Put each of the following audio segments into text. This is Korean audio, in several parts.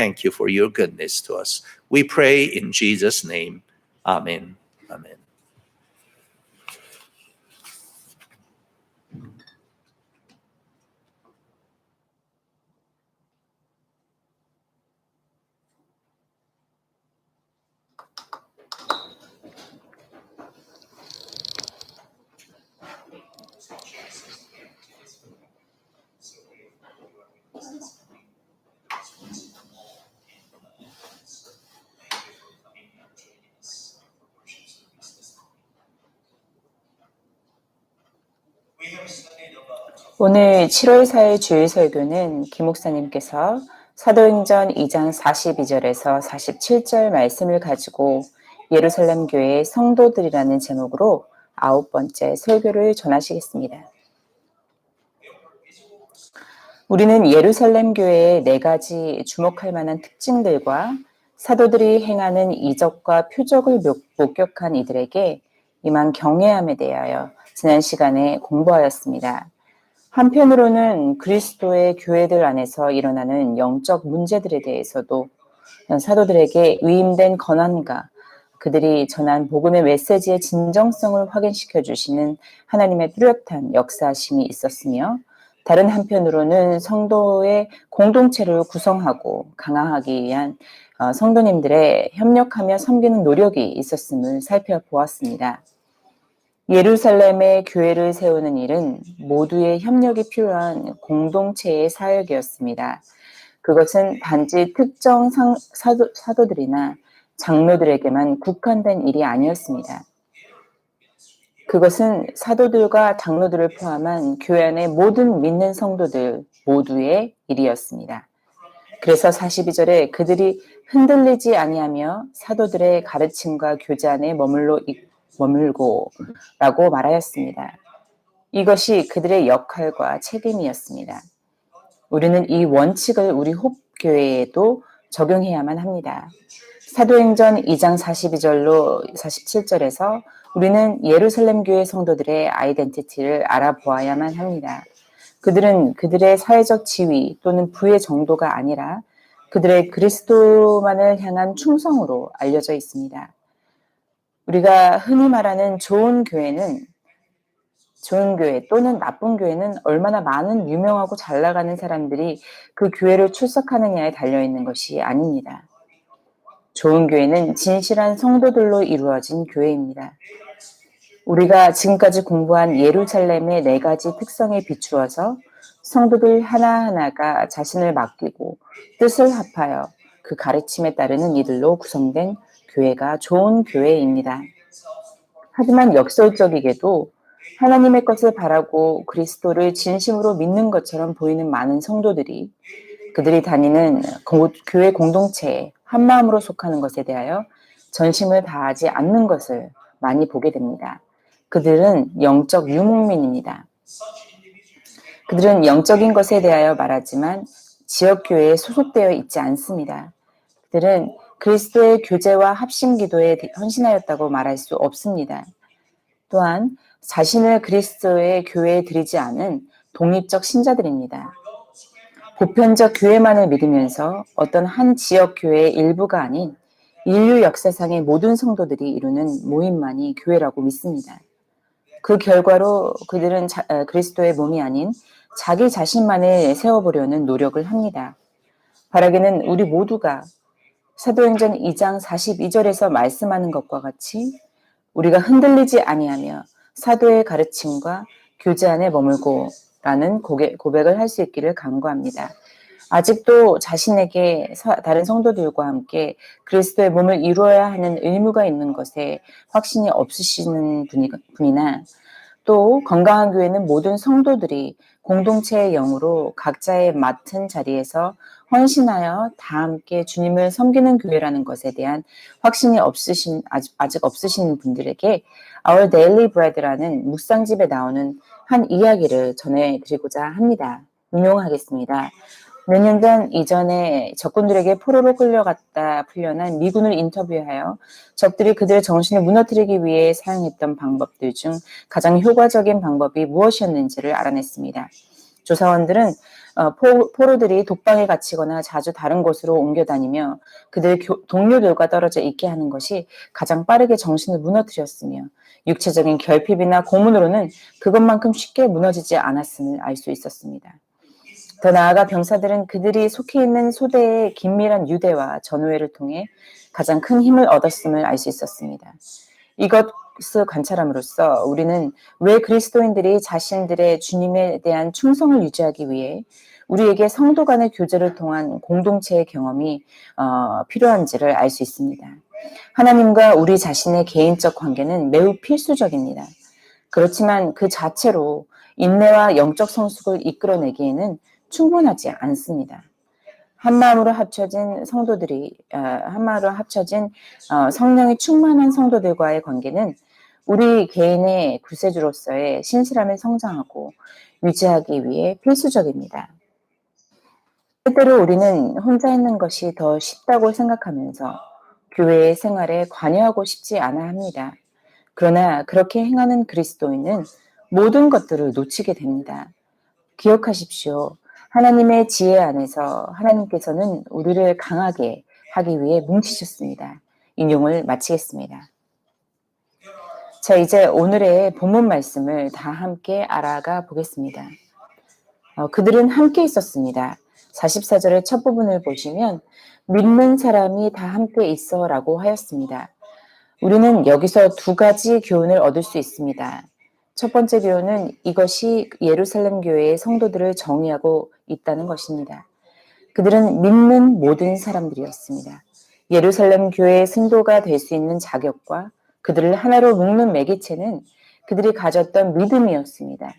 Thank you for your goodness to us. We pray in Jesus' name. Amen. Amen. 오늘 7월 4일 주일 설교는 김 목사님께서 사도행전 2장 42절에서 47절 말씀을 가지고 예루살렘 교회의 성도들이라는 제목으로 9번째 설교를 전하시겠습니다. 우리는 예루살렘 교회의 4가지 주목할 만한 특징들과 사도들이 행하는 이적과 표적을 목격한 이들에게 임한 경외함에 대하여 지난 시간에 공부하였습니다. 한편으로는 그리스도의 교회들 안에서 일어나는 영적 문제들에 대해서도 사도들에게 위임된 권한과 그들이 전한 복음의 메시지의 진정성을 확인시켜 주시는 하나님의 뚜렷한 역사심이 있었으며, 다른 한편으로는 성도의 공동체를 구성하고 강화하기 위한 성도님들의 협력하며 섬기는 노력이 있었음을 살펴보았습니다. 예루살렘의 교회를 세우는 일은 모두의 협력이 필요한 공동체의 사역이었습니다. 그것은 단지 특정 사도들이나 장로들에게만 국한된 일이 아니었습니다. 그것은 사도들과 장로들을 포함한 교회 안의 모든 믿는 성도들 모두의 일이었습니다. 그래서 42절에 그들이 흔들리지 아니하며 사도들의 가르침과 교제 안에 머물고 라고 말하였습니다. 이것이 그들의 역할과 책임이었습니다. 우리는 이 원칙을 우리 홉교회에도 적용해야만 합니다. 사도행전 2장 42절로 47절에서 우리는 예루살렘 교회 성도들의 아이덴티티를 알아보아야만 합니다. 그들은 그들의 사회적 지위 또는 부의 정도가 아니라 그들의 그리스도만을 향한 충성으로 알려져 있습니다. 우리가 흔히 말하는 좋은 교회 또는 나쁜 교회는 얼마나 많은 유명하고 잘 나가는 사람들이 그 교회를 출석하느냐에 달려있는 것이 아닙니다. 좋은 교회는 진실한 성도들로 이루어진 교회입니다. 우리가 지금까지 공부한 예루살렘의 4가지 특성에 비추어서 성도들 하나하나가 자신을 맡기고 뜻을 합하여 그 가르침에 따르는 이들로 구성된 교회가 좋은 교회입니다. 하지만 역설적이게도 하나님의 것을 바라고 그리스도를 진심으로 믿는 것처럼 보이는 많은 성도들이 그들이 다니는 교회 공동체에 한마음으로 속하는 것에 대하여 전심을 다하지 않는 것을 많이 보게 됩니다. 그들은 영적 유목민입니다. 그들은 영적인 것에 대하여 말하지만 지역교회에 소속되어 있지 않습니다. 그들은 그리스도의 교제와 합심 기도에 헌신하였다고 말할 수 없습니다. 또한 자신을 그리스도의 교회에 드리지 않은 독립적 신자들입니다. 보편적 교회만을 믿으면서 어떤 한 지역 교회의 일부가 아닌 인류 역사상의 모든 성도들이 이루는 모임만이 교회라고 믿습니다. 그 결과로 그들은 그리스도의 몸이 아닌 자기 자신만을 세워보려는 노력을 합니다. 바라기는 우리 모두가 사도행전 2장 42절에서 말씀하는 것과 같이 우리가 흔들리지 아니하며 사도의 가르침과 교제 안에 머물고 라는 고백을 할 수 있기를 간구합니다. 아직도 자신에게 다른 성도들과 함께 그리스도의 몸을 이루어야 하는 의무가 있는 것에 확신이 없으시는 분이나 또 건강한 교회는 모든 성도들이 공동체의 영으로 각자의 맡은 자리에서 헌신하여 다 함께 주님을 섬기는 교회라는 것에 대한 확신이 아직 없으신 분들에게 Our Daily Bread라는 묵상집에 나오는 한 이야기를 전해드리고자 합니다. 인용하겠습니다. 몇 년 전 이전에 적군들에게 포로로 끌려갔다 풀려난 미군을 인터뷰하여 적들이 그들의 정신을 무너뜨리기 위해 사용했던 방법들 중 가장 효과적인 방법이 무엇이었는지를 알아냈습니다. 조사원들은 포로들이 독방에 갇히거나 자주 다른 곳으로 옮겨 다니며 그들 동료들과 떨어져 있게 하는 것이 가장 빠르게 정신을 무너뜨렸으며 육체적인 결핍이나 고문으로는 그것만큼 쉽게 무너지지 않았음을 알 수 있었습니다. 더 나아가 병사들은 그들이 속해 있는 소대의 긴밀한 유대와 전우회를 통해 가장 큰 힘을 얻었음을 알 수 있었습니다. 이것을 관찰함으로써 우리는 왜 그리스도인들이 자신들의 주님에 대한 충성을 유지하기 위해 우리에게 성도 간의 교제를 통한 공동체의 경험이 필요한지를 알 수 있습니다. 하나님과 우리 자신의 개인적 관계는 매우 필수적입니다. 그렇지만 그 자체로 인내와 영적 성숙을 이끌어내기에는 충분하지 않습니다. 한마음으로 합쳐진 성령이 충만한 성도들과의 관계는 우리 개인의 구세주로서의 신실함을 성장하고 유지하기 위해 필수적입니다. 때때로 우리는 혼자 있는 것이 더 쉽다고 생각하면서 교회의 생활에 관여하고 싶지 않아 합니다. 그러나 그렇게 행하는 그리스도인은 모든 것들을 놓치게 됩니다. 기억하십시오. 하나님의 지혜 안에서 하나님께서는 우리를 강하게 하기 위해 뭉치셨습니다. 인용을 마치겠습니다. 자, 이제 오늘의 본문 말씀을 다 함께 알아가 보겠습니다. 그들은 함께 있었습니다. 44절의 첫 부분을 보시면 믿는 사람이 다 함께 있어 라고 하였습니다. 우리는 여기서 두 가지 교훈을 얻을 수 있습니다. 첫 번째 교훈은 이것이 예루살렘 교회의 성도들을 정의하고 있다는 것입니다. 그들은 믿는 모든 사람들이었습니다. 예루살렘 교회의 성도가 될 수 있는 자격과 그들을 하나로 묶는 매개체는 그들이 가졌던 믿음이었습니다.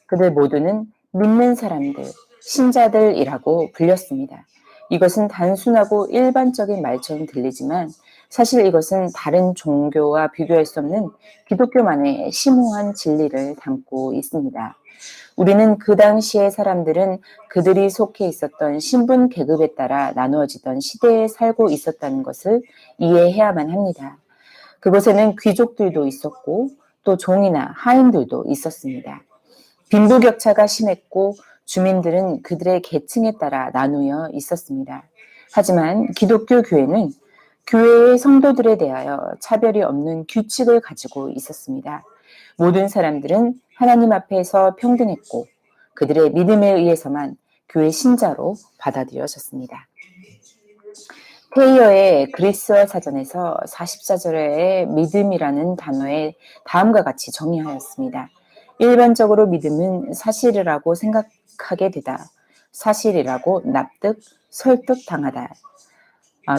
그들 모두는 믿는 사람들, 신자들이라고 불렸습니다. 이것은 단순하고 일반적인 말처럼 들리지만 사실 이것은 다른 종교와 비교할 수 없는 기독교만의 심오한 진리를 담고 있습니다. 우리는 그 당시의 사람들은 그들이 속해 있었던 신분 계급에 따라 나누어지던 시대에 살고 있었다는 것을 이해해야만 합니다. 그곳에는 귀족들도 있었고 또 종이나 하인들도 있었습니다. 빈부격차가 심했고 주민들은 그들의 계층에 따라 나누어 있었습니다. 하지만 기독교 교회는 교회의 성도들에 대하여 차별이 없는 규칙을 가지고 있었습니다. 모든 사람들은 하나님 앞에서 평등했고 그들의 믿음에 의해서만 교회 신자로 받아들여졌습니다. 테이어의 그리스어 사전에서 44절의 믿음이라는 단어에 다음과 같이 정의하였습니다. 일반적으로 믿음은 사실이라고 생각하게 되다, 사실이라고 납득, 설득당하다,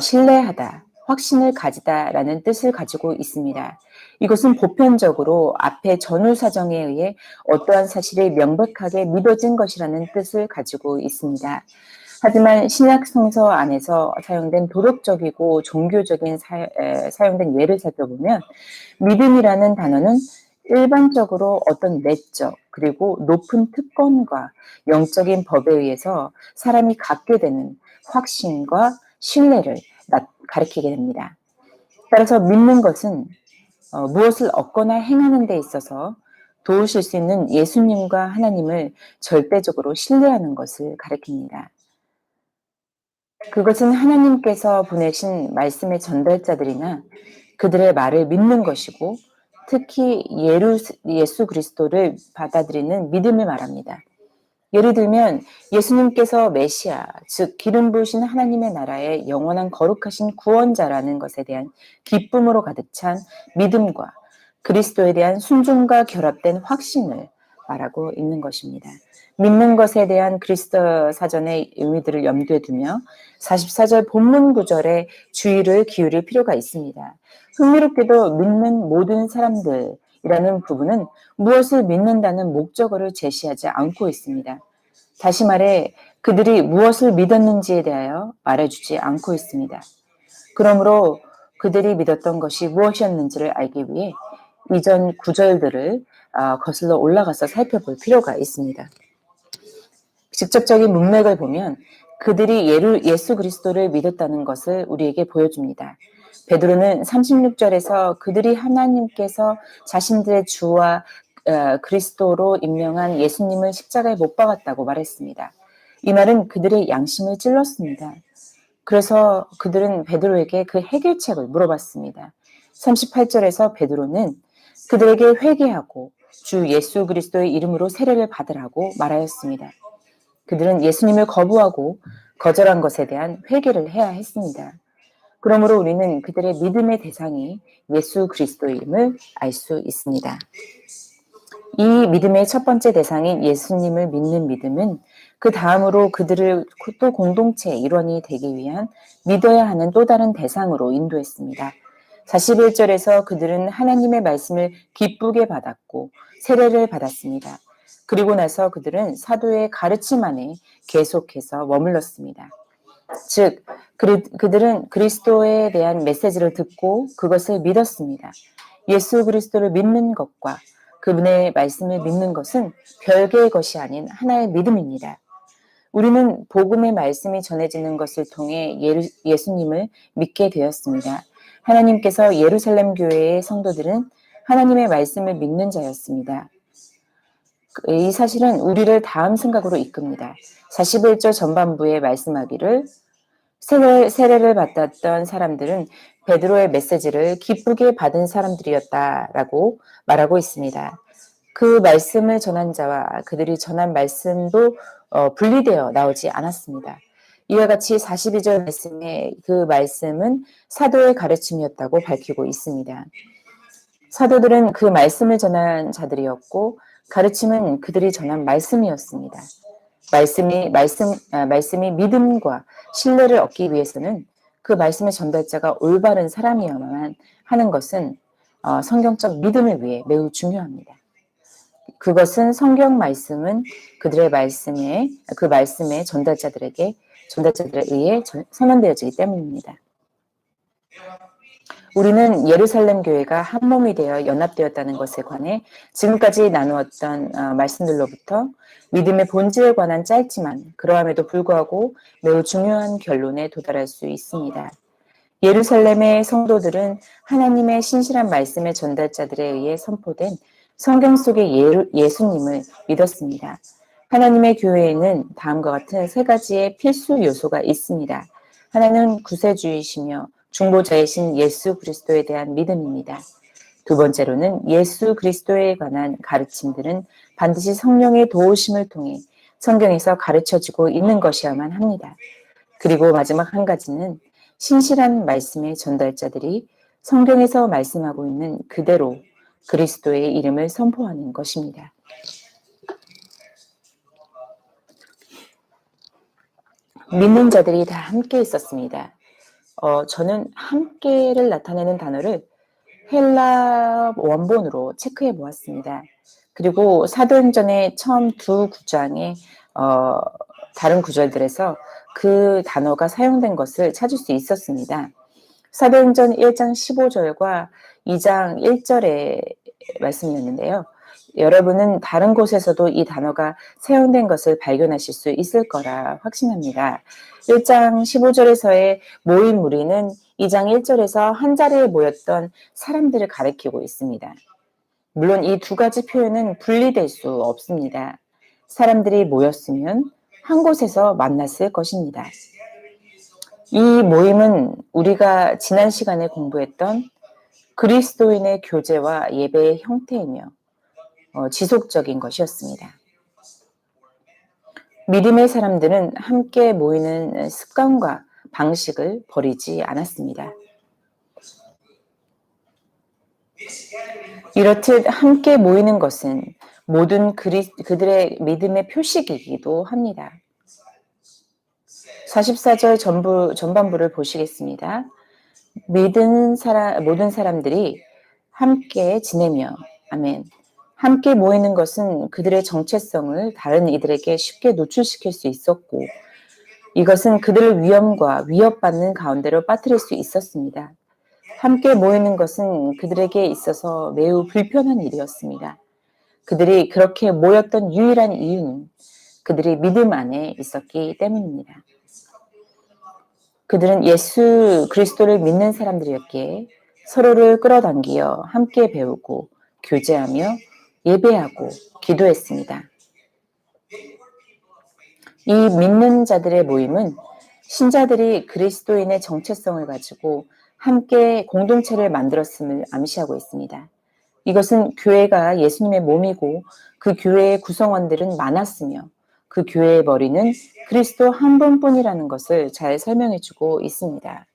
신뢰하다, 확신을 가지다라는 뜻을 가지고 있습니다. 이것은 보편적으로 앞의 전후 사정에 의해 어떠한 사실이 명백하게 믿어진 것이라는 뜻을 가지고 있습니다. 하지만 신약 성서 안에서 사용된 도덕적이고 종교적인 사용된 예를 살펴보면 믿음이라는 단어는 일반적으로 어떤 내적 그리고 높은 특권과 영적인 법에 의해서 사람이 갖게 되는 확신과 신뢰를 가리키게 됩니다. 따라서 믿는 것은 무엇을 얻거나 행하는 데 있어서 도우실 수 있는 예수님과 하나님을 절대적으로 신뢰하는 것을 가리킵니다. 그것은 하나님께서 보내신 말씀의 전달자들이나 그들의 말을 믿는 것이고 특히 예수 그리스도를 받아들이는 믿음을 말합니다. 예를 들면 예수님께서 메시아, 즉 기름 부으신 하나님의 나라의 영원한 거룩하신 구원자라는 것에 대한 기쁨으로 가득 찬 믿음과 그리스도에 대한 순종과 결합된 확신을 말하고 있는 것입니다. 믿는 것에 대한 그리스도 사전의 의미들을 염두에 두며 44절 본문 구절에 주의를 기울일 필요가 있습니다. 흥미롭게도 믿는 모든 사람들이라는 부분은 무엇을 믿는다는 목적어를 제시하지 않고 있습니다. 다시 말해 그들이 무엇을 믿었는지에 대하여 말해주지 않고 있습니다. 그러므로 그들이 믿었던 것이 무엇이었는지를 알기 위해 이전 구절들을 거슬러 올라가서 살펴볼 필요가 있습니다. 직접적인 문맥을 보면 그들이 예수 그리스도를 믿었다는 것을 우리에게 보여줍니다. 베드로는 36절에서 그들이 하나님께서 자신들의 주와 그리스도로 임명한 예수님을 십자가에 못 박았다고 말했습니다. 이 말은 그들의 양심을 찔렀습니다. 그래서 그들은 베드로에게 그 해결책을 물어봤습니다. 38절에서 베드로는 그들에게 회개하고 주 예수 그리스도의 이름으로 세례를 받으라고 말하였습니다. 그들은 예수님을 거부하고 거절한 것에 대한 회개를 해야 했습니다. 그러므로 우리는 그들의 믿음의 대상이 예수 그리스도임을 알 수 있습니다. 이 믿음의 첫 번째 대상인 예수님을 믿는 믿음은 그 다음으로 그들을 또 공동체의 일원이 되기 위한 믿어야 하는 또 다른 대상으로 인도했습니다. 41절에서 그들은 하나님의 말씀을 기쁘게 받았고 세례를 받았습니다. 그리고 나서 그들은 사도의 가르침 안에 계속해서 머물렀습니다. 즉, 그들은 그리스도에 대한 메시지를 듣고 그것을 믿었습니다. 예수 그리스도를 믿는 것과 그분의 말씀을 믿는 것은 별개의 것이 아닌 하나의 믿음입니다. 우리는 복음의 말씀이 전해지는 것을 통해 예수님을 믿게 되었습니다. 하나님께서 예루살렘 교회의 성도들은 하나님의 말씀을 믿는 자였습니다. 이 사실은 우리를 다음 생각으로 이끕니다. 41절 전반부에 말씀하기를 세례를 받았던 사람들은 베드로의 메시지를 기쁘게 받은 사람들이었다라고 말하고 있습니다. 그 말씀을 전한 자와 그들이 전한 말씀도 분리되어 나오지 않았습니다. 이와 같이 42절 말씀에 그 말씀은 사도의 가르침이었다고 밝히고 있습니다. 사도들은 그 말씀을 전한 자들이었고 가르침은 그들이 전한 말씀이었습니다. 말씀이 믿음과 신뢰를 얻기 위해서는 그 말씀의 전달자가 올바른 사람이어야만 하는 것은 성경적 믿음을 위해 매우 중요합니다. 그것은 성경 말씀은 그들의 그 말씀의 전달자들에 의해 선언되어지기 때문입니다. 우리는 예루살렘 교회가 한 몸이 되어 연합되었다는 것에 관해 지금까지 나누었던 말씀들로부터 믿음의 본질에 관한 짧지만 그러함에도 불구하고 매우 중요한 결론에 도달할 수 있습니다. 예루살렘의 성도들은 하나님의 신실한 말씀의 전달자들에 의해 선포된 성경 속의 예수님을 믿었습니다. 하나님의 교회에는 다음과 같은 세 가지의 필수 요소가 있습니다. 하나는 구세주이시며 중보자이신 예수 그리스도에 대한 믿음입니다. 두 번째로는 예수 그리스도에 관한 가르침들은 반드시 성령의 도우심을 통해 성경에서 가르쳐지고 있는 것이어야만 합니다. 그리고 마지막 한 가지는 신실한 말씀의 전달자들이 성경에서 말씀하고 있는 그대로 그리스도의 이름을 선포하는 것입니다. 믿는 자들이 다 함께 있었습니다. 저는 함께를 나타내는 단어를 헬라 원본으로 체크해 보았습니다. 그리고 사도행전의 처음 두 구장의 다른 구절들에서 그 단어가 사용된 것을 찾을 수 있었습니다. 사도행전 1장 15절과 2장 1절의 말씀이었는데요. 여러분은 다른 곳에서도 이 단어가 사용된 것을 발견하실 수 있을 거라 확신합니다. 1장 15절에서의 모인 무리는 2장 1절에서 한 자리에 모였던 사람들을 가리키고 있습니다. 물론 이 두 가지 표현은 분리될 수 없습니다. 사람들이 모였으면 한 곳에서 만났을 것입니다. 이 모임은 우리가 지난 시간에 공부했던 그리스도인의 교제와 예배의 형태이며 지속적인 것이었습니다. 믿음의 사람들은 함께 모이는 습관과 방식을 버리지 않았습니다. 이렇듯 함께 모이는 것은 모든 그들의 믿음의 표식이기도 합니다. 44절 전반부를 보시겠습니다. 모든 사람들이 함께 지내며 아멘. 함께 모이는 것은 그들의 정체성을 다른 이들에게 쉽게 노출시킬 수 있었고 이것은 그들을 위험과 위협받는 가운데로 빠뜨릴 수 있었습니다. 함께 모이는 것은 그들에게 있어서 매우 불편한 일이었습니다. 그들이 그렇게 모였던 유일한 이유는 그들이 믿음 안에 있었기 때문입니다. 그들은 예수 그리스도를 믿는 사람들이었기에 서로를 끌어당기어 함께 배우고 교제하며 예배하고 기도했습니다. 이 믿는 자들의 모임은 신자들이 그리스도인의 정체성을 가지고 함께 공동체를 만들었음을 암시하고 있습니다. 이것은 교회가 예수님의 몸이고 그 교회의 구성원들은 많았으며 그 교회의 머리는 그리스도 한 분뿐이라는 것을 잘 설명해주고 있습니다.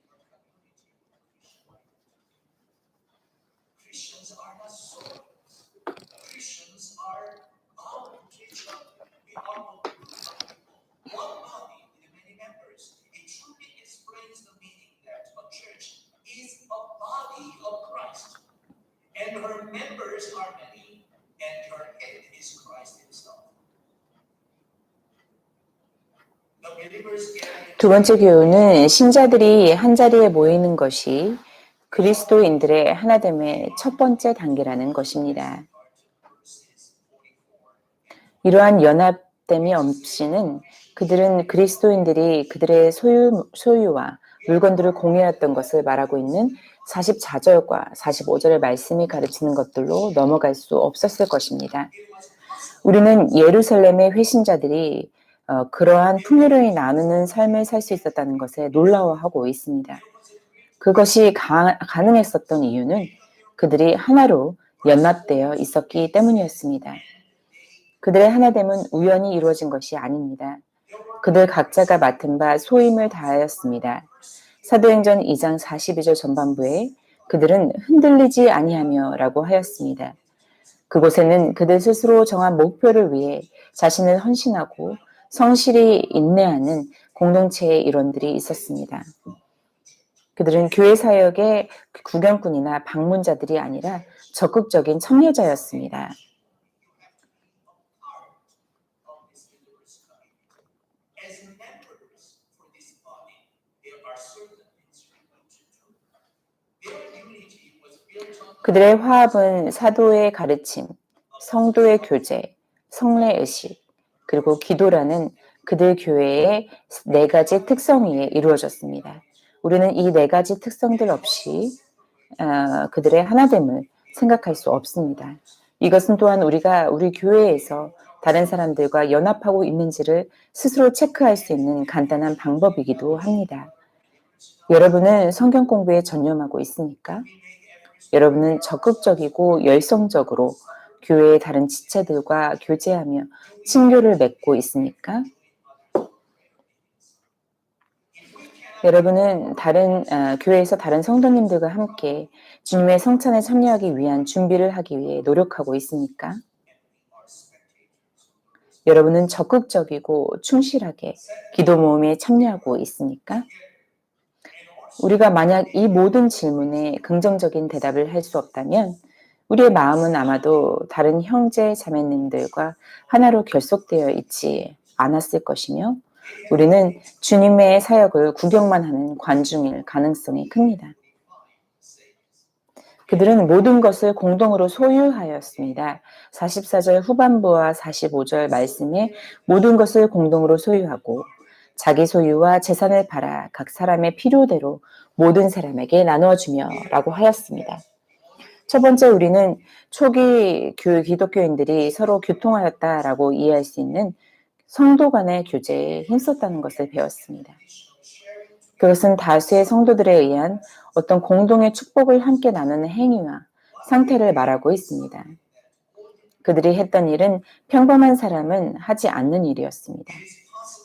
And her members are many, and her head is Christ himself. The believers gathered 두 번째 교훈은 신자들이 한자리에 모이는 것이 그리스도인들의 하나됨의 첫 번째 단계라는 것입니다. 이러한 연합됨이 없이는 그들은 그리스도인들이 그들의 소유와 물건들을 공유했던 것을 말하고 있는 44절과 45절의 말씀이 가르치는 것들로 넘어갈 수 없었을 것입니다. 우리는 예루살렘의 회신자들이 그러한 풍요를 나누는 삶을 살 수 있었다는 것에 놀라워하고 있습니다. 그것이 가능했었던 이유는 그들이 하나로 연합되어 있었기 때문이었습니다. 그들의 하나됨은 우연히 이루어진 것이 아닙니다. 그들 각자가 맡은 바 소임을 다하였습니다. 사도행전 2장 42절 전반부에 그들은 흔들리지 아니하며 라고 하였습니다. 그곳에는 그들 스스로 정한 목표를 위해 자신을 헌신하고 성실히 인내하는 공동체의 일원들이 있었습니다. 그들은 교회 사역의 구경꾼이나 방문자들이 아니라 적극적인 참여자였습니다. 그들의 화합은 사도의 가르침, 성도의 교제, 성례의식, 그리고 기도라는 그들 교회의 4가지 특성 위에 이루어졌습니다. 우리는 이 4가지 특성들 없이 그들의 하나됨을 생각할 수 없습니다. 이것은 또한 우리가 우리 교회에서 다른 사람들과 연합하고 있는지를 스스로 체크할 수 있는 간단한 방법이기도 합니다. 여러분은 성경 공부에 전념하고 있습니까? 여러분은 적극적이고 열성적으로 교회의 다른 지체들과 교제하며 친교를 맺고 있습니까? 여러분은 교회에서 다른 성도님들과 함께 주님의 성찬에 참여하기 위한 준비를 하기 위해 노력하고 있습니까? 여러분은 적극적이고 충실하게 기도 모임에 참여하고 있습니까? 우리가 만약 이 모든 질문에 긍정적인 대답을 할 수 없다면 우리의 마음은 아마도 다른 형제 자매님들과 하나로 결속되어 있지 않았을 것이며 우리는 주님의 사역을 구경만 하는 관중일 가능성이 큽니다. 그들은 모든 것을 공동으로 소유하였습니다. 44절 후반부와 45절 말씀에 모든 것을 공동으로 소유하고 자기 소유와 재산을 팔아 각 사람의 필요대로 모든 사람에게 나누어주며 라고 하였습니다. 첫 번째 우리는 초기 기독교인들이 서로 교통하였다라고 이해할 수 있는 성도 간의 교제에 힘썼다는 것을 배웠습니다. 그것은 다수의 성도들에 의한 어떤 공동의 축복을 함께 나누는 행위와 상태를 말하고 있습니다. 그들이 했던 일은 평범한 사람은 하지 않는 일이었습니다.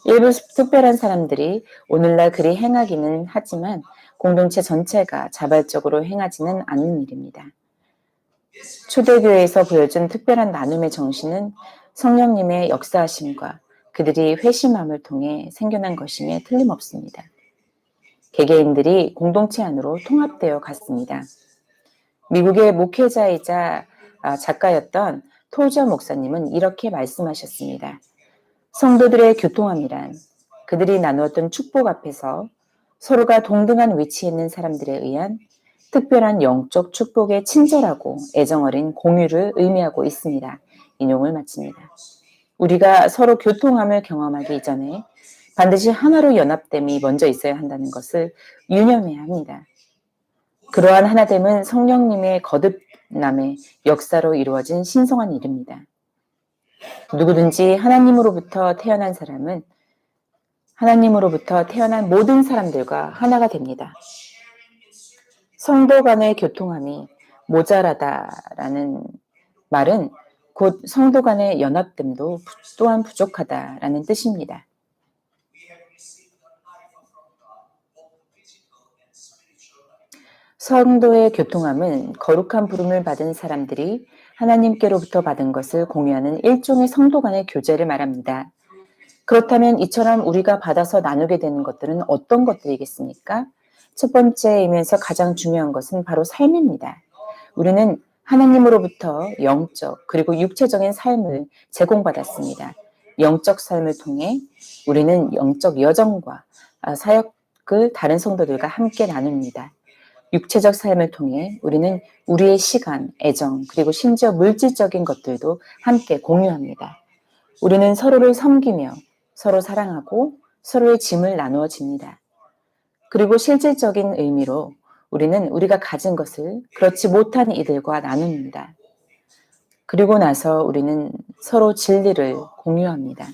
일부 특별한 사람들이 오늘날 그리 행하기는 하지만 공동체 전체가 자발적으로 행하지는 않는 일입니다. 초대교회에서 보여준 특별한 나눔의 정신은 성령님의 역사하심과 그들이 회심함을 통해 생겨난 것임에 틀림없습니다. 개개인들이 공동체 안으로 통합되어 갔습니다. 미국의 목회자이자 작가였던 토저 목사님은 이렇게 말씀하셨습니다. 성도들의 교통함이란 그들이 나누었던 축복 앞에서 서로가 동등한 위치에 있는 사람들에 의한 특별한 영적 축복의 친절하고 애정어린 공유를 의미하고 있습니다. 인용을 마칩니다. 우리가 서로 교통함을 경험하기 이전에 반드시 하나로 연합됨이 먼저 있어야 한다는 것을 유념해야 합니다. 그러한 하나됨은 성령님의 거듭 남의 역사로 이루어진 신성한 일입니다. 누구든지 하나님으로부터 태어난 사람은 하나님으로부터 태어난 모든 사람들과 하나가 됩니다. 성도 간의 교통함이 모자라다라는 말은 곧 성도 간의 연합됨도 또한 부족하다라는 뜻입니다. 성도의 교통함은 거룩한 부름을 받은 사람들이 하나님께로부터 받은 것을 공유하는 일종의 성도 간의 교제를 말합니다. 그렇다면 이처럼 우리가 받아서 나누게 되는 것들은 어떤 것들이겠습니까? 첫 번째이면서 가장 중요한 것은 바로 삶입니다. 우리는 하나님으로부터 영적 그리고 육체적인 삶을 제공받았습니다. 영적 삶을 통해 우리는 영적 여정과 사역을 다른 성도들과 함께 나눕니다. 육체적 삶을 통해 우리는 우리의 시간, 애정, 그리고 심지어 물질적인 것들도 함께 공유합니다. 우리는 서로를 섬기며 서로 사랑하고 서로의 짐을 나누어 집니다. 그리고 실질적인 의미로 우리는 우리가 가진 것을 그렇지 못한 이들과 나눕니다. 그리고 나서 우리는 서로 진리를 공유합니다.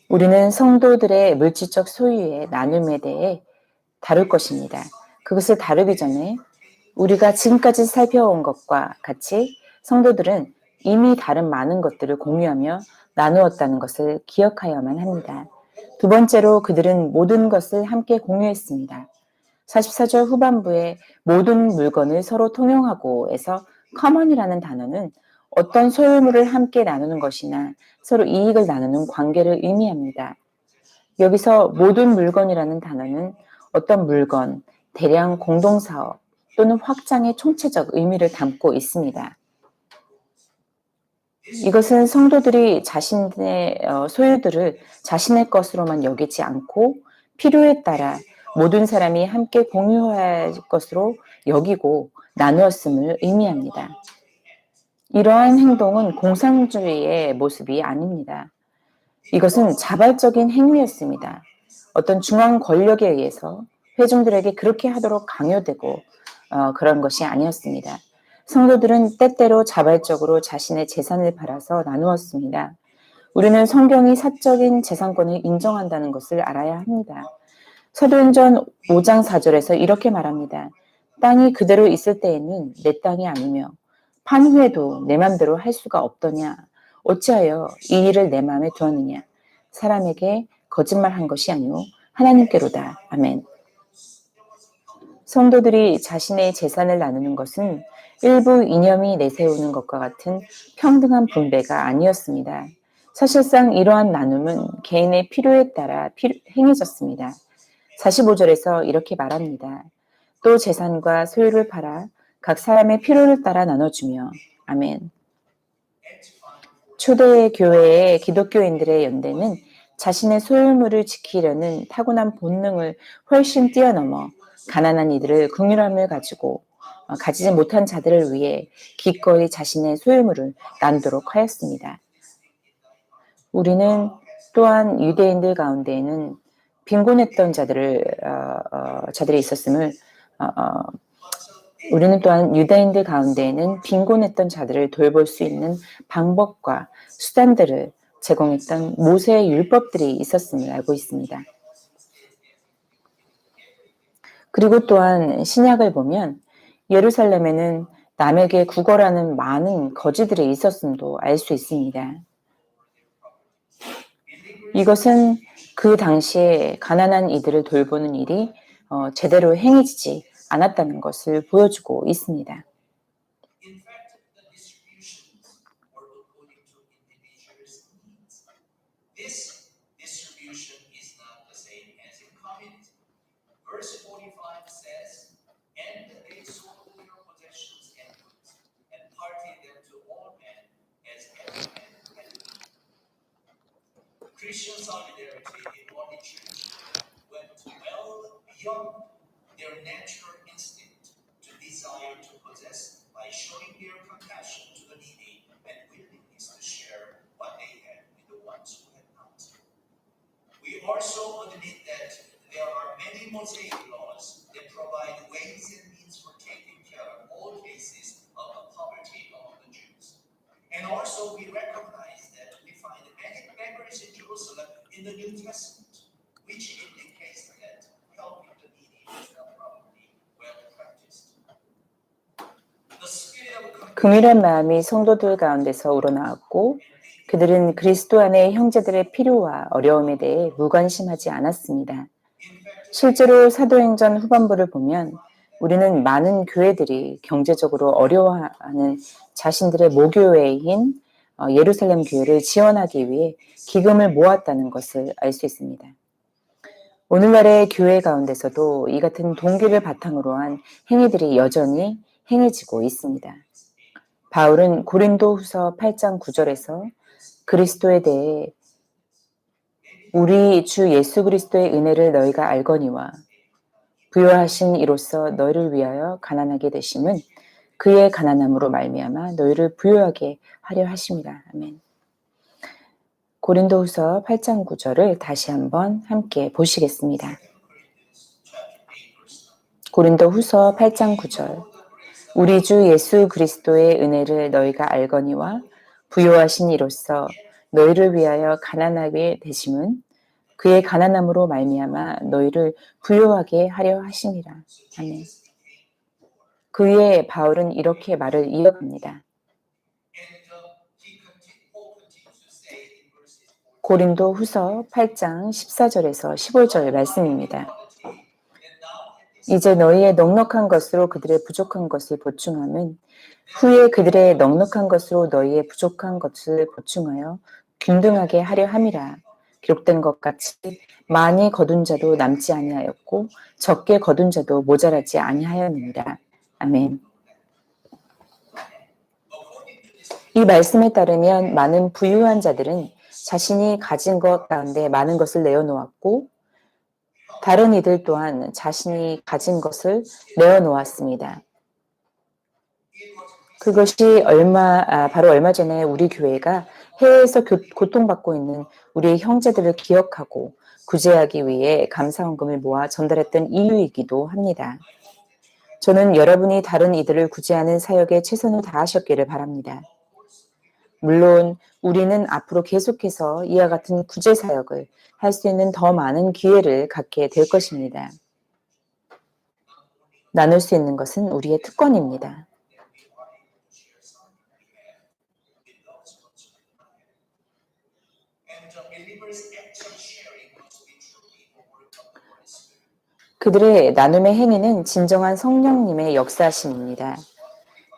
우리는 성도들의 물질적 소유의 나눔에 대해 다룰 것입니다. 그것을 다루기 전에 우리가 지금까지 살펴온 것과 같이 성도들은 이미 다른 많은 것들을 공유하며 나누었다는 것을 기억하여야만 합니다. 두 번째로 그들은 모든 것을 함께 공유했습니다. 44절 후반부에 모든 물건을 서로 통용하고에서 common이라는 단어는 어떤 소유물을 함께 나누는 것이나 서로 이익을 나누는 관계를 의미합니다. 여기서 모든 물건이라는 단어는 어떤 물건, 대량 공동사업 또는 확장의 총체적 의미를 담고 있습니다. 이것은 성도들이 자신의 소유들을 자신의 것으로만 여기지 않고 필요에 따라 모든 사람이 함께 공유할 것으로 여기고 나누었음을 의미합니다. 이러한 행동은 공산주의의 모습이 아닙니다. 이것은 자발적인 행위였습니다. 어떤 중앙 권력에 의해서 회중들에게 그렇게 하도록 강요되고 그런 것이 아니었습니다. 성도들은 때때로 자발적으로 자신의 재산을 팔아서 나누었습니다. 우리는 성경이 사적인 재산권을 인정한다는 것을 알아야 합니다. 사도행전 5장 4절에서 이렇게 말합니다. 땅이 그대로 있을 때에는 내 땅이 아니며 판 후에도 내 맘대로 할 수가 없더냐. 어찌하여 이 일을 내 마음에 두었느냐. 사람에게 거짓말한 것이 아니오 하나님께로다. 아멘. 성도들이 자신의 재산을 나누는 것은 일부 이념이 내세우는 것과 같은 평등한 분배가 아니었습니다. 사실상 이러한 나눔은 개인의 필요에 따라 행해졌습니다. 45절에서 이렇게 말합니다. 또 재산과 소유를 팔아 각 사람의 필요를 따라 나눠주며 아멘. 초대 교회의 기독교인들의 연대는 자신의 소유물을 지키려는 타고난 본능을 훨씬 뛰어넘어 가난한 이들을 긍휼함을 가지고 가지지 못한 자들을 위해 기꺼이 자신의 소유물을 나누도록 하였습니다. 우리는 또한 유대인들 가운데에는 빈곤했던 자들이 있었음을 우리는 또한 유대인들 가운데에는 빈곤했던 자들을 돌볼 수 있는 방법과 수단들을 제공했던 모세의 율법들이 있었음을 알고 있습니다. 그리고 또한 신약을 보면 예루살렘에는 남에게 구걸하는 많은 거지들이 있었음도 알 수 있습니다. 이것은 그 당시에 가난한 이들을 돌보는 일이 제대로 행해지지 않았다는 것을 보여주고 있습니다. Christian solidarity in early church went well beyond their natural instinct to desire to possess by showing their compassion to the needy and willingness to share what they had with the ones who had not. We also admit that there are many Mosaic laws that provide ways and means for taking care of all cases And also we recognize that we find many beggars in Jerusalem in the New Testament, which indicates that helping the needy is not probably well practiced. The spirit of compassion 긍휼한 마음이 성도들 가운데서 우러나왔고 그들은 그리스도 안의 형제들의 필요와 어려움에 대해 무관심하지 않았습니다. 실제로 사도행전 후반부를 보면 우리는 많은 교회들이 경제적으로 어려워하는 자신들의 모교회인 예루살렘 교회를 지원하기 위해 기금을 모았다는 것을 알 수 있습니다. 오늘날의 교회 가운데서도 이 같은 동기를 바탕으로 한 행위들이 여전히 행해지고 있습니다. 바울은 고린도후서 8장 9절에서 그리스도에 대해 우리 주 예수 그리스도의 은혜를 너희가 알거니와 부요하신 이로써 너희를 위하여 가난하게 되심은 그의 가난함으로 말미암아 너희를 부요하게 하려 하심이라. 아멘. 고린도후서 8장 9절을 다시 한번 함께 보시겠습니다. 고린도후서 8장 9절 우리 주 예수 그리스도의 은혜를 너희가 알거니와 부요하신 이로써 너희를 위하여 가난하게 되심은 그의 가난함으로 말미암아 너희를 부요하게 하려 하심이라. 아멘. 그 위에 바울은 이렇게 말을 이어갑니다. 고린도 후서 8장 14절에서 15절 말씀입니다. 이제 너희의 넉넉한 것으로 그들의 부족한 것을 보충함은 후에 그들의 넉넉한 것으로 너희의 부족한 것을 보충하여 균등하게 하려 함이라. 기록된 것 같이 많이 거둔 자도 남지 아니하였고 적게 거둔 자도 모자라지 아니하였느니라. 아멘. 이 말씀에 따르면 많은 부유한 자들은 자신이 가진 것 가운데 많은 것을 내어놓았고 다른 이들 또한 자신이 가진 것을 내어놓았습니다. 그것이 바로 얼마 전에 우리 교회가 해외에서 고통받고 있는 우리의 형제들을 기억하고 구제하기 위해 감사헌금을 모아 전달했던 이유이기도 합니다. 저는 여러분이 다른 이들을 구제하는 사역에 최선을 다하셨기를 바랍니다. 물론 우리는 앞으로 계속해서 이와 같은 구제 사역을 할 수 있는 더 많은 기회를 갖게 될 것입니다. 나눌 수 있는 것은 우리의 특권입니다. 그들의 나눔의 행위는 진정한 성령님의 역사심입니다.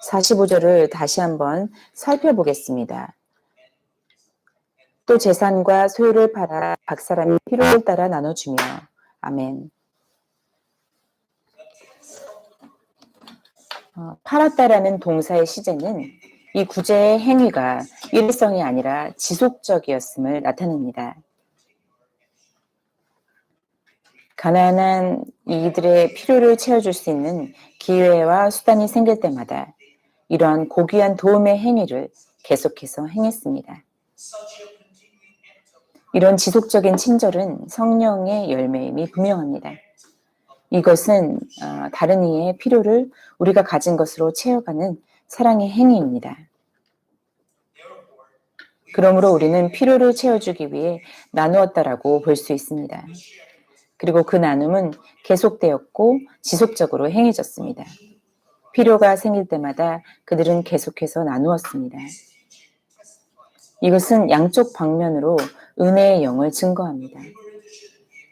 45절을 다시 한번 살펴보겠습니다. 또 재산과 소유를 팔아 각 사람이 필요를 따라 나눠주며 아멘. 팔았다라는 동사의 시제는 이 구제의 행위가 일회성이 아니라 지속적이었음을 나타냅니다. 가난한 이들의 필요를 채워줄 수 있는 기회와 수단이 생길 때마다 이러한 고귀한 도움의 행위를 계속해서 행했습니다. 이런 지속적인 친절은 성령의 열매임이 분명합니다. 이것은 다른 이의 필요를 우리가 가진 것으로 채워가는 사랑의 행위입니다. 그러므로 우리는 필요를 채워주기 위해 나누었다라고 볼 수 있습니다. 그리고 그 나눔은 계속되었고 지속적으로 행해졌습니다. 필요가 생길 때마다 그들은 계속해서 나누었습니다. 이것은 양쪽 방면으로 은혜의 영을 증거합니다.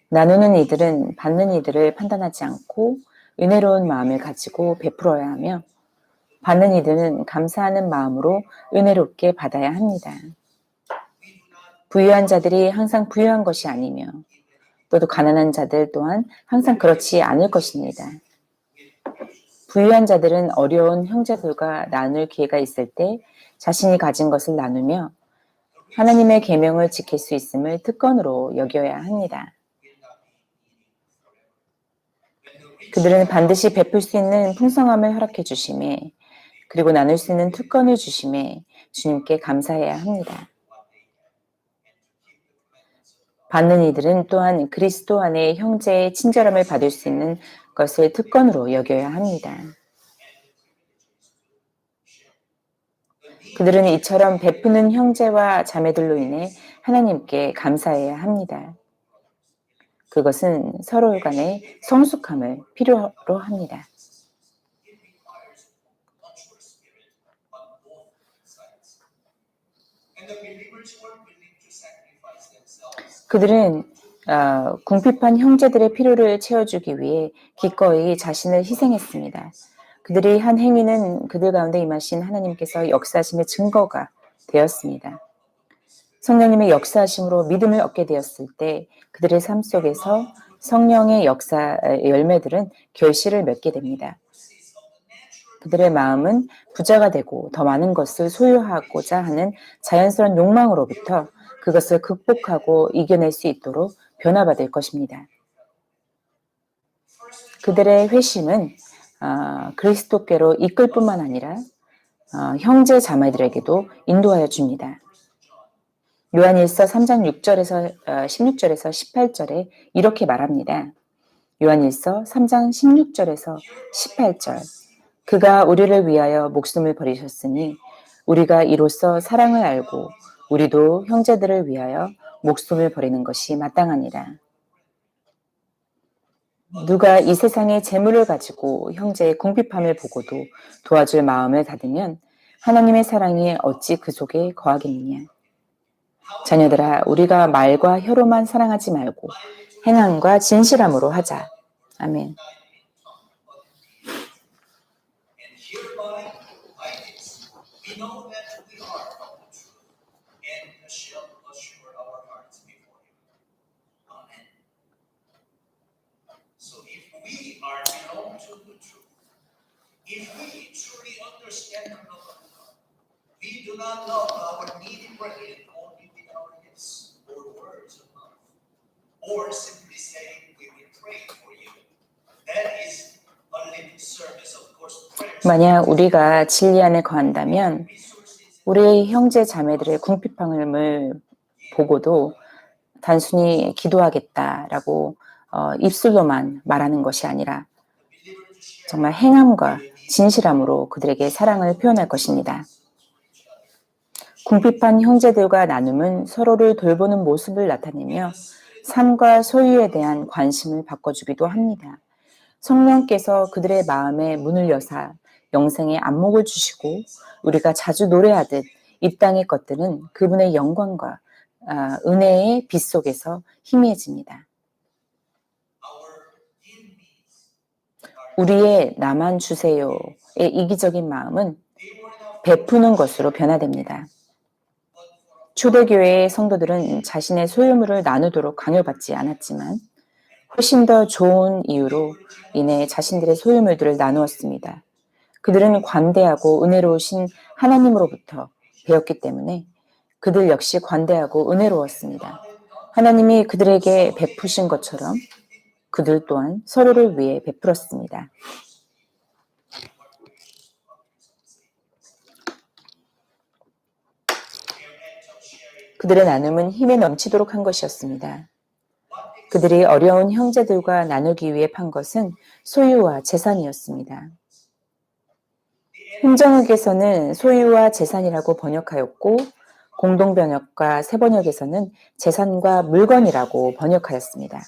나누는 이들은 받는 이들을 판단하지 않고 은혜로운 마음을 가지고 베풀어야 하며 받는 이들은 감사하는 마음으로 은혜롭게 받아야 합니다. 부유한 자들이 항상 부유한 것이 아니며 또 가난한 자들 또한 항상 그렇지 않을 것입니다. 부유한 자들은 어려운 형제들과 나눌 기회가 있을 때 자신이 가진 것을 나누며 하나님의 계명을 지킬 수 있음을 특권으로 여겨야 합니다. 그들은 반드시 베풀 수 있는 풍성함을 허락해 주심에 그리고 나눌 수 있는 특권을 주심에 주님께 감사해야 합니다. 받는 이들은 또한 그리스도 안에 형제의 친절함을 받을 수 있는 것을 특권으로 여겨야 합니다. 그들은 이처럼 베푸는 형제와 자매들로 인해 하나님께 감사해야 합니다. 그것은 서로 간의 성숙함을 필요로 합니다. It requires mature spirit on both sides. And the believers were willing to sacrifice themselves. 그들은 궁핍한 형제들의 필요를 채워주기 위해 기꺼이 자신을 희생했습니다. 그들이 한 행위는 그들 가운데 임하신 하나님께서 역사하심의 증거가 되었습니다. 성령님의 역사하심으로 믿음을 얻게 되었을 때 그들의 삶 속에서 성령의 역사 열매들은 결실을 맺게 됩니다. 그들의 마음은 부자가 되고 더 많은 것을 소유하고자 하는 자연스러운 욕망으로부터 그것을 극복하고 이겨낼 수 있도록 변화받을 것입니다. 그들의 회심은 그리스도께로 이끌 뿐만 아니라 형제 자매들에게도 인도하여 줍니다. 요한일서 3장 6절에서 16절에서 18절에 이렇게 말합니다. 요한일서 3장 16절에서 18절. 그가 우리를 위하여 목숨을 버리셨으니 우리가 이로써 사랑을 알고 우리도 형제들을 위하여 목숨을 버리는 것이 마땅하니라. 누가 이 세상의 재물을 가지고 형제의 궁핍함을 보고도 도와줄 마음을 닫으면 하나님의 사랑이 어찌 그 속에 거하겠느냐. 자녀들아, 우리가 말과 혀로만 사랑하지 말고 행함과 진실함으로 하자. 아멘. And hereby, by this, we know that we are of the truth, and shall assure our hearts before Him. Amen. So if we are belong to the truth, if we truly understand the love of God, we do not love our needy brethren only with our lips or words of mouth, or simply saying we will pray for you. That is a lip service, of course. 만약 우리가 진리 안에 거한다면 우리의 형제 자매들의 궁핍함을 보고도 단순히 기도하겠다라고 입술로만 말하는 것이 아니라 정말 행함과 진실함으로 그들에게 사랑을 표현할 것입니다. 궁핍한 형제들과 나눔은 서로를 돌보는 모습을 나타내며 삶과 소유에 대한 관심을 바꿔주기도 합니다. 성령께서 그들의 마음에 문을 여사 영생의 안목을 주시고 우리가 자주 노래하듯 이 땅의 것들은 그분의 영광과 은혜의 빛 속에서 희미해집니다. 우리의 나만 주세요의 이기적인 마음은 베푸는 것으로 변화됩니다. 초대교회의 성도들은 자신의 소유물을 나누도록 강요받지 않았지만 훨씬 더 좋은 이유로 인해 자신들의 소유물들을 나누었습니다. 그들은 관대하고 은혜로우신 하나님으로부터 배웠기 때문에 그들 역시 관대하고 은혜로웠습니다. 하나님이 그들에게 베푸신 것처럼 그들 또한 서로를 위해 베풀었습니다. 그들의 나눔은 힘에 넘치도록 한 것이었습니다. 그들이 어려운 형제들과 나누기 위해 판 것은 소유와 재산이었습니다. 흥정역에서는 소유와 재산이라고 번역하였고 공동번역과 새번역에서는 재산과 물건이라고 번역하였습니다.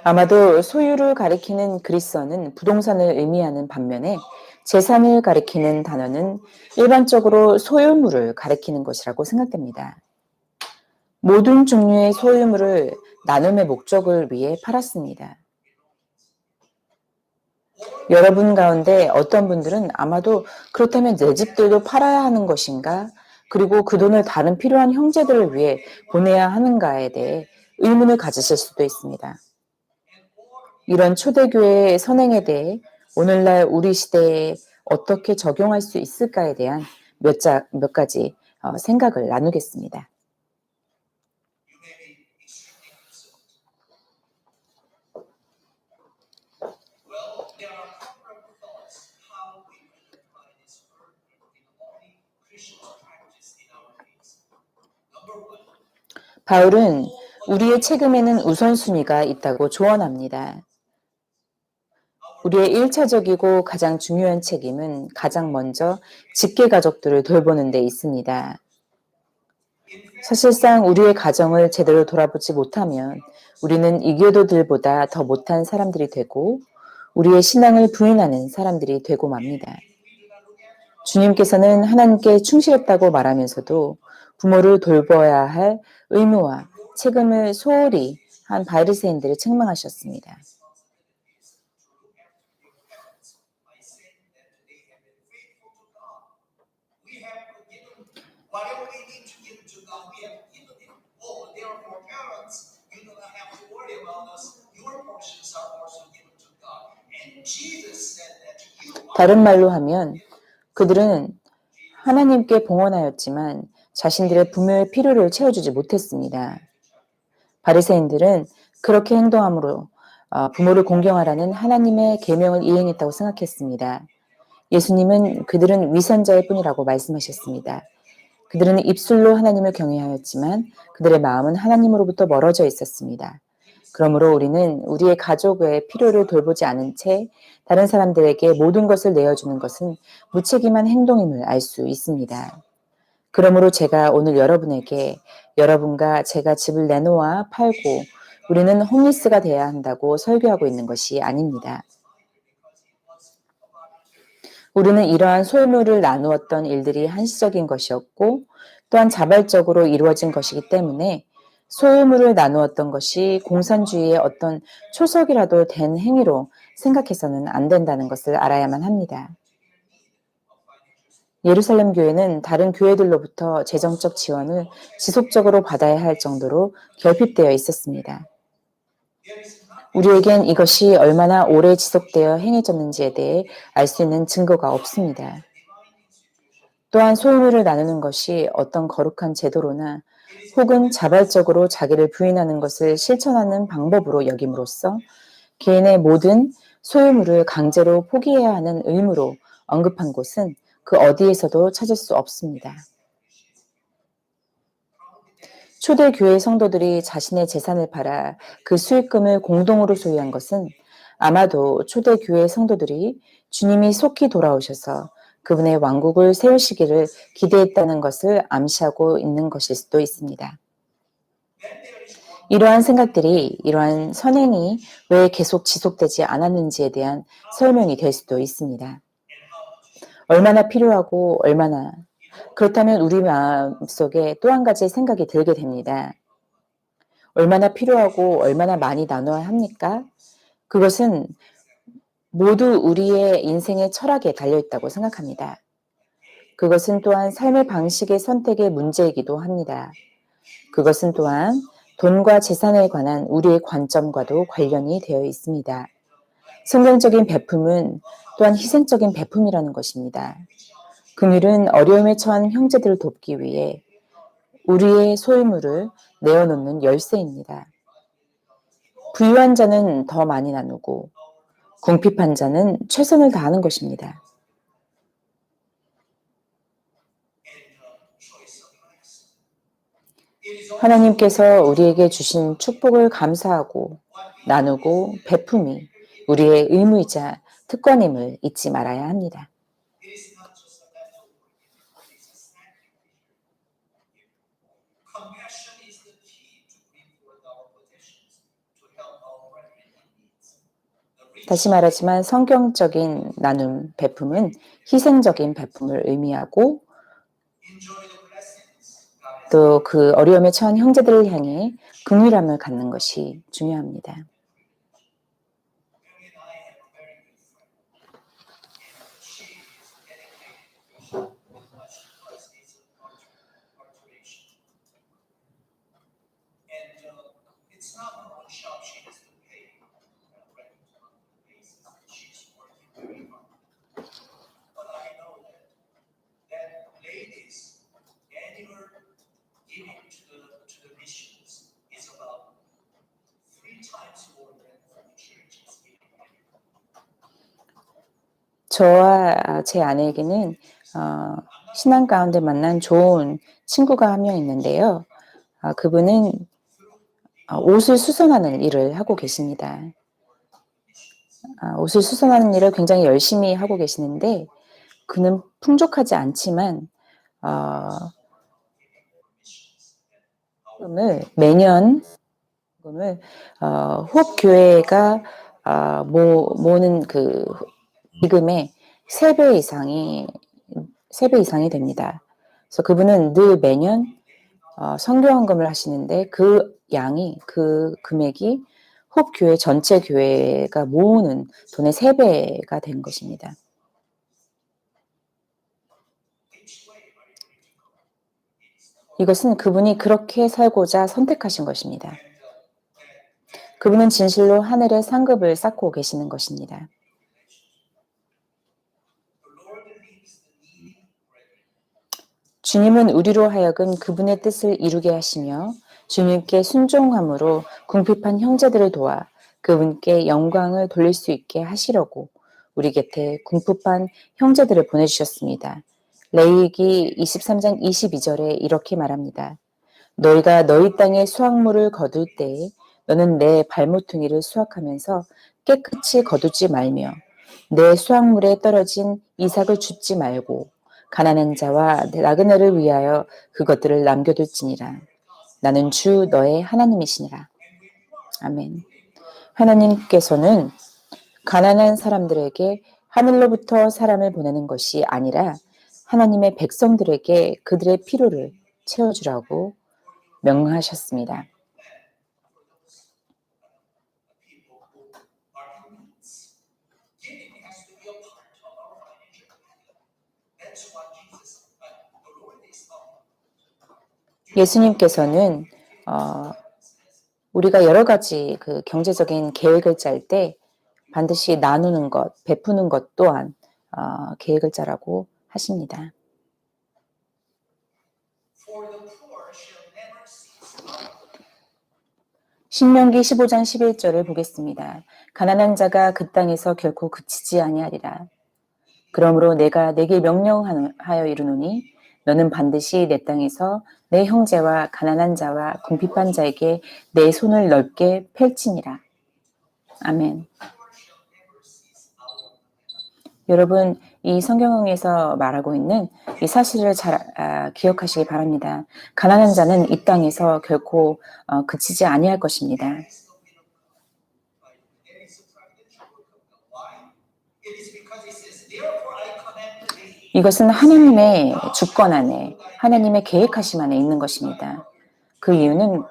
아마도 소유를 가리키는 그리스어는 부동산을 의미하는 반면에 재산을 가리키는 단어는 일반적으로 소유물을 가리키는 것이라고 생각됩니다. 모든 종류의 소유물을 나눔의 목적을 위해 팔았습니다. 여러분 가운데 어떤 분들은 아마도 그렇다면 내 집들도 팔아야 하는 것인가? 그리고 그 돈을 다른 필요한 형제들을 위해 보내야 하는가에 대해 의문을 가지실 수도 있습니다. 이런 초대교회의 선행에 대해 오늘날 우리 시대에 어떻게 적용할 수 있을까에 대한 몇 가지 생각을 나누겠습니다. 바울은 우리의 책임에는 우선순위가 있다고 조언합니다. 우리의 1차적이고 가장 중요한 책임은 가장 먼저 직계 가족들을 돌보는 데 있습니다. 사실상 우리의 가정을 제대로 돌아보지 못하면 우리는 이교도들보다 더 못한 사람들이 되고 우리의 신앙을 부인하는 사람들이 되고 맙니다. 주님께서는 하나님께 충실했다고 말하면서도 부모를 돌봐야 할 의무와 책임을 소홀히 한 바리새인들을 책망하셨습니다. Whatever they need to give to God, we have given it. Oh, therefore, parents, you do not have to worry about us. Your portions are also given to God. And Jesus said that you are. 다른 말로 하면 그들은 하나님께 봉헌하였지만 자신들의 부모의 필요를 채워주지 못했습니다. 바리새인들은 그렇게 행동함으로 부모를 공경하라는 하나님의 계명을 이행했다고 생각했습니다. 예수님은 그들은 위선자일 뿐이라고 말씀하셨습니다. 그들은 입술로 하나님을 경외하였지만 그들의 마음은 하나님으로부터 멀어져 있었습니다. 그러므로 우리는 우리의 가족의 필요를 돌보지 않은 채 다른 사람들에게 모든 것을 내어주는 것은 무책임한 행동임을 알 수 있습니다. 그러므로 제가 오늘 여러분에게 여러분과 제가 집을 내놓아 팔고 우리는 홈리스가 돼야 한다고 설교하고 있는 것이 아닙니다. 우리는 이러한 소유물을 나누었던 일들이 한시적인 것이었고 또한 자발적으로 이루어진 것이기 때문에 소유물을 나누었던 것이 공산주의의 어떤 초석이라도 된 행위로 생각해서는 안 된다는 것을 알아야만 합니다. 예루살렘 교회는 다른 교회들로부터 재정적 지원을 지속적으로 받아야 할 정도로 결핍되어 있었습니다. 우리에겐 이것이 얼마나 오래 지속되어 행해졌는지에 대해 알 수 있는 증거가 없습니다. 또한 소유물을 나누는 것이 어떤 거룩한 제도로나 혹은 자발적으로 자기를 부인하는 것을 실천하는 방법으로 여김으로써 개인의 모든 소유물을 강제로 포기해야 하는 의무로 언급한 곳은 그 어디에서도 찾을 수 없습니다. 초대 교회 성도들이 자신의 재산을 팔아 그 수익금을 공동으로 소유한 것은 아마도 초대 교회 성도들이 주님이 속히 돌아오셔서 그분의 왕국을 세우시기를 기대했다는 것을 암시하고 있는 것일 수도 있습니다. 이러한 생각들이 이러한 선행이 왜 계속 지속되지 않았는지에 대한 설명이 될 수도 있습니다. 얼마나 필요하고 얼마나 그렇다면 우리 마음속에 또 한 가지 생각이 들게 됩니다. 얼마나 필요하고 얼마나 많이 나눠야 합니까? 그것은 모두 우리의 인생의 철학에 달려있다고 생각합니다. 그것은 또한 삶의 방식의 선택의 문제이기도 합니다. 그것은 또한 돈과 재산에 관한 우리의 관점과도 관련이 되어 있습니다. 성경적인 베품은 또한 희생적인 베품이라는 것입니다. 금일은 어려움에 처한 형제들을 돕기 위해 우리의 소유물을 내어놓는 열쇠입니다. 부유한 자는 더 많이 나누고 궁핍한 자는 최선을 다하는 것입니다. 하나님께서 우리에게 주신 축복을 감사하고 나누고 베품이 우리의 의무이자 특권임을 잊지 말아야 합니다. 다시 말하지만 성경적인 나눔, 베품은 희생적인 베품을 의미하고 또 그 어려움에 처한 형제들을 향해 긍휼함을 갖는 것이 중요합니다. 저와 제 아내에게는 신앙 가운데 만난 좋은 친구가 한 명 있는데요. 그분은 옷을 수선하는 일을 하고 계십니다. 옷을 수선하는 일을 굉장히 열심히 하고 계시는데 그는 풍족하지 않지만 매년 호흡교회가 모으는 그 기금의 3배 이상이 됩니다. 그래서 그분은 늘 매년 선교헌금을 하시는데 그 금액이 호흡교회 전체 교회가 모으는 돈의 3배가 된 것입니다. 이것은 그분이 그렇게 살고자 선택하신 것입니다. 그분은 진실로 하늘의 상급을 쌓고 계시는 것입니다. 주님은 우리로 하여금 그분의 뜻을 이루게 하시며 주님께 순종함으로 궁핍한 형제들을 도와 그분께 영광을 돌릴 수 있게 하시려고 우리 곁에 궁핍한 형제들을 보내주셨습니다. 레위기 23장 22절에 이렇게 말합니다. 너희가 너희 땅에 수확물을 거둘 때에 너는 내 발모퉁이를 수확하면서 깨끗이 거두지 말며 내 수확물에 떨어진 이삭을 줍지 말고 가난한 자와 나그네를 위하여 그것들을 남겨둘지니라. 나는 주 너의 하나님이시니라. 아멘. 하나님께서는 가난한 사람들에게 하늘로부터 사람을 보내는 것이 아니라 하나님의 백성들에게 그들의 필요를 채워주라고 명하셨습니다. 예수님께서는 우리가 여러 가지 그 경제적인 계획을 짤 때 반드시 나누는 것, 베푸는 것 또한 계획을 짜라고 하십니다. 신명기 15장 11절을 보겠습니다. 가난한 자가 그 땅에서 결코 그치지 아니하리라. 그러므로 내가 내게 명령하여 이르노니 너는 반드시 내 땅에서 내 형제와 가난한 자와 궁핍한 자에게 내 손을 넓게 펼치니라. 아멘. 여러분, 이 성경에서 말하고 있는 이 사실을 잘 기억하시기 바랍니다. 가난한 자는 이 땅에서 결코 그치지 아니할 것입니다. 이것은 하나님의 주권 안에, 하나님의 계획하심 안에 있는 것입니다. 그 이유는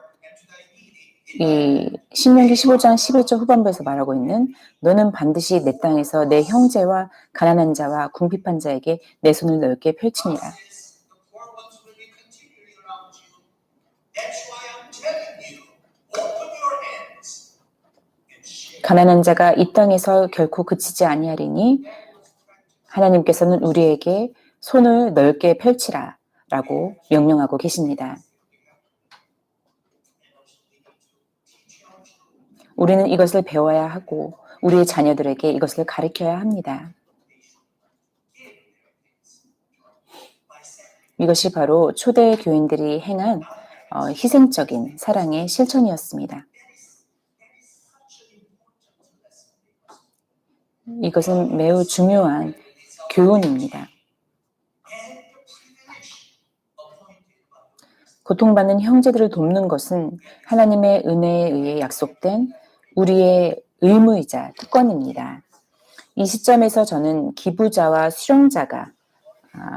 이 신명기 15장 11절 후반부에서 말하고 있는 너는 반드시 내 땅에서 내 형제와 가난한 자와 궁핍한 자에게 내 손을 넓게 펼치니라. 가난한 자가 이 땅에서 결코 그치지 아니하리니 하나님께서는 우리에게 손을 넓게 펼치라 라고 명령하고 계십니다. 우리는 이것을 배워야 하고 우리의 자녀들에게 이것을 가르쳐야 합니다. 이것이 바로 초대 교인들이 행한 희생적인 사랑의 실천이었습니다. 이것은 매우 중요한 교훈입니다. 고통받는 형제들을 돕는 것은 하나님의 은혜에 의해 약속된 우리의 의무이자 특권입니다. 이 시점에서 저는 기부자와 수령자가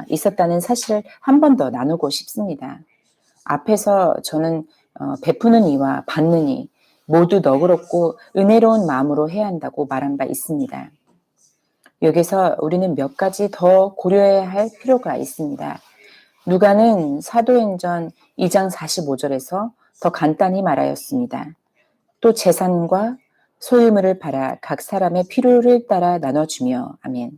있었다는 사실을 한 번 더 나누고 싶습니다. 앞에서 저는 베푸는 이와 받는 이 모두 너그럽고 은혜로운 마음으로 해야 한다고 말한 바 있습니다. 여기서 우리는 몇 가지 더 고려해야 할 필요가 있습니다. 누가는 사도행전 2장 45절에서 더 간단히 말하였습니다. 또 재산과 소유물을 팔아 각 사람의 필요를 따라 나눠주며 아멘.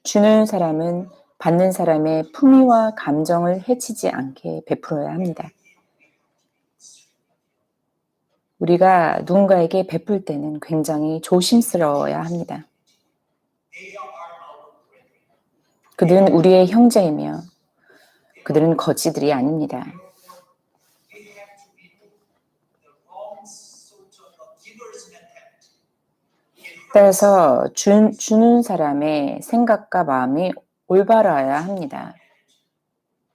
주는 사람은 받는 사람의 품위와 감정을 해치지 않게 베풀어야 합니다. 우리가 누군가에게 베풀 때는 굉장히 조심스러워야 합니다. 그들은 우리의 형제이며 그들은 거지들이 아닙니다. 따라서 주는 사람의 생각과 마음이 올바라야 합니다.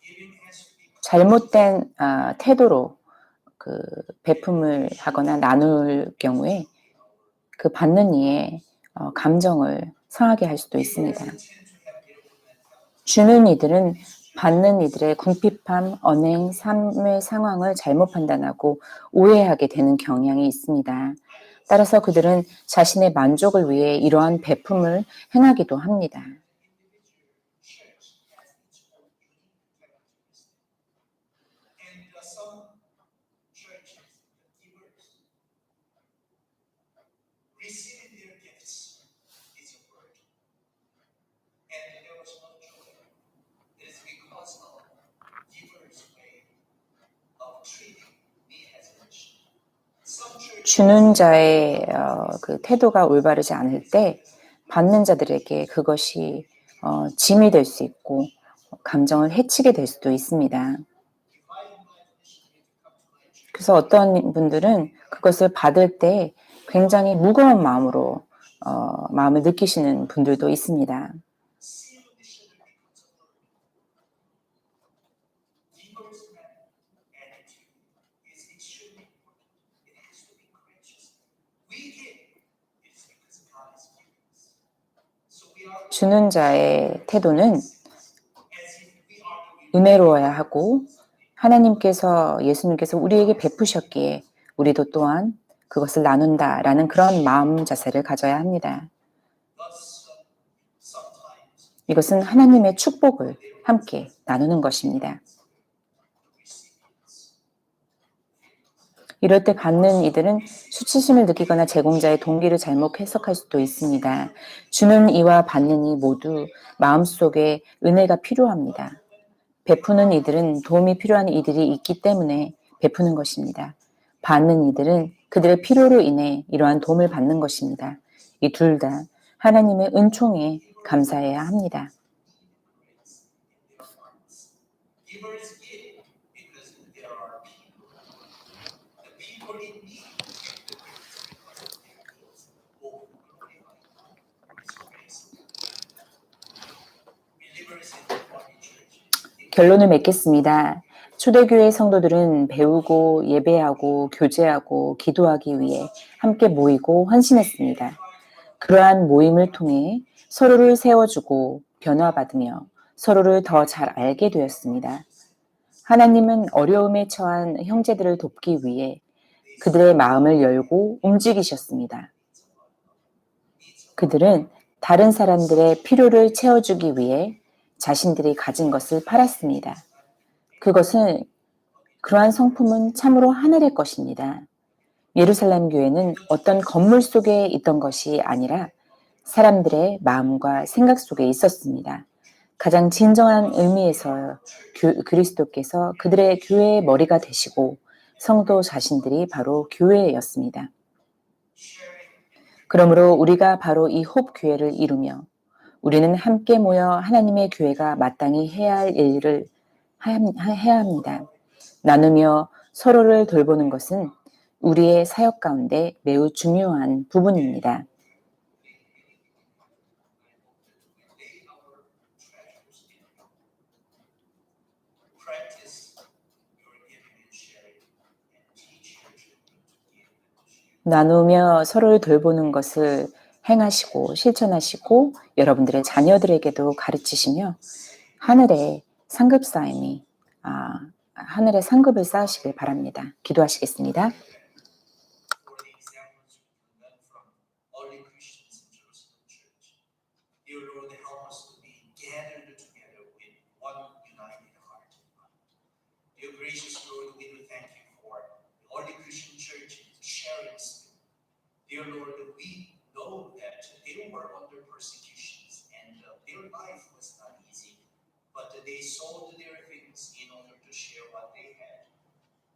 Giving has to be 잘못된 태도로 그 배품을 하거나 나눌 경우에 그 받는 이의 감정을 상하게 할 수도 있습니다. tend to have their own mentality. 주는 이들은 받는 이들의 궁핍함, 언행, 삶의 상황을 잘못 판단하고 오해하게 되는 경향이 있습니다. 따라서 그들은 자신의 만족을 위해 이러한 배품을 행하기도 합니다. And some churches, the givers, receiving their gifts is a burden. And there was no joy. It is because of givers' way of treating me as a mission. Some churches 주는 자의 그 태도가 올바르지 않을 때 받는 자들에게 그것이 짐이 될 수 있고 감정을 해치게 될 수도 있습니다. 그래서 어떤 분들은 그것을 받을 때 굉장히 무거운 마음으로 마음을 느끼시는 분들도 있습니다. seal mission becomes a burden. Givers' attitude is extremely important. It has to be courageous. We give. It is because God is giving us. So we are 주는 자의 태도는 as if we are the 은혜로워야 하고 하나님께서 예수님께서 우리에게 베푸셨기에 우리도 또한 그것을 나눈다라는 그런 마음 자세를 가져야 합니다. thus sometimes 이것은 하나님의 축복을 함께 나누는 것입니다. recipients. 이럴 때 받는 이들은 수치심을 느끼거나 제공자의 동기를 잘못 해석할 수도 있습니다. 주는 이와 받는 이 모두 마음속에 은혜가 필요합니다. 베푸는 이들은 도움이 필요한 이들이 있기 때문에 베푸는 것입니다. 받는 이들은 그들의 필요로 인해 이러한 도움을 받는 것입니다. 이 둘 다 하나님의 은총에 감사해야 합니다. Givers give because there are people. The people in need give the gifts because of their needs. Oh, glorify God. His grace. Believers in the body church. 결론을 맺겠습니다. 초대교회 성도들은 배우고 예배하고 교제하고 기도하기 위해 함께 모이고 헌신했습니다. 그러한 모임을 통해 서로를 세워주고 변화받으며 서로를 더 잘 알게 되었습니다. 하나님은 어려움에 처한 형제들을 돕기 위해 그들의 마음을 열고 움직이셨습니다. 그들은 다른 사람들의 필요를 채워주기 위해 자신들이 가진 것을 팔았습니다. 그러한 성품은 참으로 하늘의 것입니다. 예루살렘 교회는 어떤 건물 속에 있던 것이 아니라 사람들의 마음과 생각 속에 있었습니다. 가장 진정한 의미에서 그리스도께서 그들의 교회의 머리가 되시고 성도 자신들이 바로 교회였습니다. 그러므로 우리가 바로 이 홉 교회를 이루며 우리는 함께 모여 하나님의 교회가 마땅히 해야 할 일을 해야 합니다. 나누며 서로를 돌보는 것은 우리의 사역 가운데 매우 중요한 부분입니다. Practice your giving and sharing and teach your children to give and share. 나누며 서로를 돌보는 것을 행하시고 실천하시고 여러분들의 자녀들에게도 가르치시며 하늘의 상급 쌓임이 하늘의 상급을 쌓으시길 바랍니다. 기도하시겠습니다. For the examples we learn from early Christians in Jerusalem church. Dear Lord, help us to be gathered together with one united heart and mind. Dear gracious Lord, we do thank you for the early Christian church sharing spirit. Dear Lord, we know that they were under persecutions and their life was not easy, but they sold their things in order to share what they had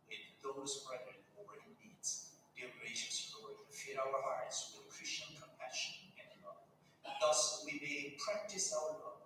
with those brethren who were in need. Dear gracious Lord, fill our hearts with Christian compassion and love. Thus we may practice our love